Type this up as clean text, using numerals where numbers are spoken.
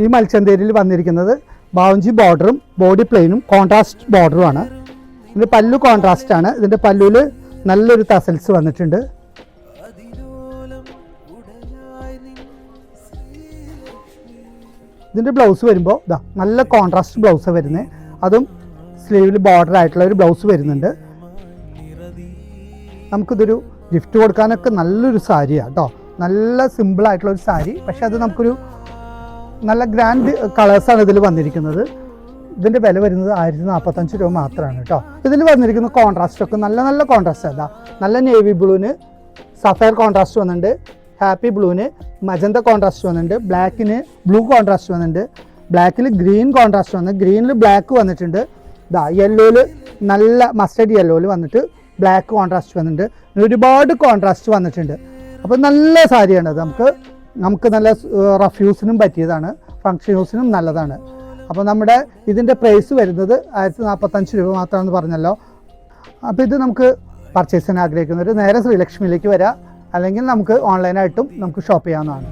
ഈ മൽച്ചന്തേരിയിൽ വന്നിരിക്കുന്നത് ബാവുഞ്ചി ബോർഡറും ബോഡി പ്ലെയിനും കോൺട്രാസ്റ്റ് ബോർഡറുമാണ്. ഇതിൻ്റെ പല്ലു കോൺട്രാസ്റ്റ് ആണ്. ഇതിൻ്റെ പല്ലുവിൽ നല്ലൊരു തസൽസ് വന്നിട്ടുണ്ട്. ഇതിൻ്റെ ബ്ലൗസ് വരുമ്പോൾ ഇതാ നല്ല കോൺട്രാസ്റ്റ് ബ്ലൗസ് വരുന്നത്. അതും സ്ലീവിൽ ബോർഡർ ആയിട്ടുള്ള ഒരു ബ്ലൗസ് വരുന്നുണ്ട്. നമുക്കിതൊരു ഗിഫ്റ്റ് കൊടുക്കാനൊക്കെ നല്ലൊരു സാരിയാണ് കേട്ടോ. നല്ല സിമ്പിളായിട്ടുള്ളൊരു സാരി, പക്ഷെ അത് നമുക്കൊരു നല്ല ഗ്രാൻഡ് കളേഴ്സാണ് ഇതിൽ വന്നിരിക്കുന്നത്. ഇതിൻ്റെ വില വരുന്നത് 1045 രൂപ മാത്രമാണ് കേട്ടോ. ഇതിൽ വന്നിരിക്കുന്ന കോൺട്രാസ്റ്റൊക്കെ നല്ല നല്ല കോൺട്രാസ്റ്റ് അതാ. നല്ല നേവി ബ്ലൂവിന് സഫയർ കോൺട്രാസ്റ്റ് വന്നിട്ടുണ്ട്, ഹാപ്പി ബ്ലൂവിന് മജന്ത കോൺട്രാസ്റ്റ് വന്നിട്ടുണ്ട്, ബ്ലാക്കിന് ബ്ലൂ കോൺട്രാസ്റ്റ് വന്നിട്ടുണ്ട്, ബ്ലാക്കിൽ ഗ്രീൻ കോൺട്രാസ്റ്റ് വന്ന്, ഗ്രീനിൽ ബ്ലാക്ക് വന്നിട്ടുണ്ട്. ഇതാ യെല്ലോയിൽ നല്ല മസ്റ്റർഡ് യെല്ലോയിൽ വന്നിട്ട് ബ്ലാക്ക് കോൺട്രാസ്റ്റ് വന്നിട്ടുണ്ട്. ഒരുപാട് കോൺട്രാസ്റ്റ് വന്നിട്ടുണ്ട്. അപ്പോൾ നല്ല സാരിയാണ് അത്. നമുക്ക് നല്ല റഫ് യൂസിനും പറ്റിയതാണ്, ഫങ്ഷൻ യൂസിനും നല്ലതാണ്. അപ്പോൾ നമ്മുടെ ഇതിൻ്റെ പ്രൈസ് വരുന്നത് 1045 രൂപ മാത്രമാണെന്ന് പറഞ്ഞല്ലോ. അപ്പോൾ ഇത് നമുക്ക് പർച്ചേസ് ചെയ്യാൻ ആഗ്രഹിക്കുന്നവർ നേരെ ശ്രീലക്ഷ്മിയിലേക്ക് വരാം, അല്ലെങ്കിൽ നമുക്ക് ഓൺലൈനായിട്ടും നമുക്ക് ഷോപ്പ് ചെയ്യാവുന്നതാണ്.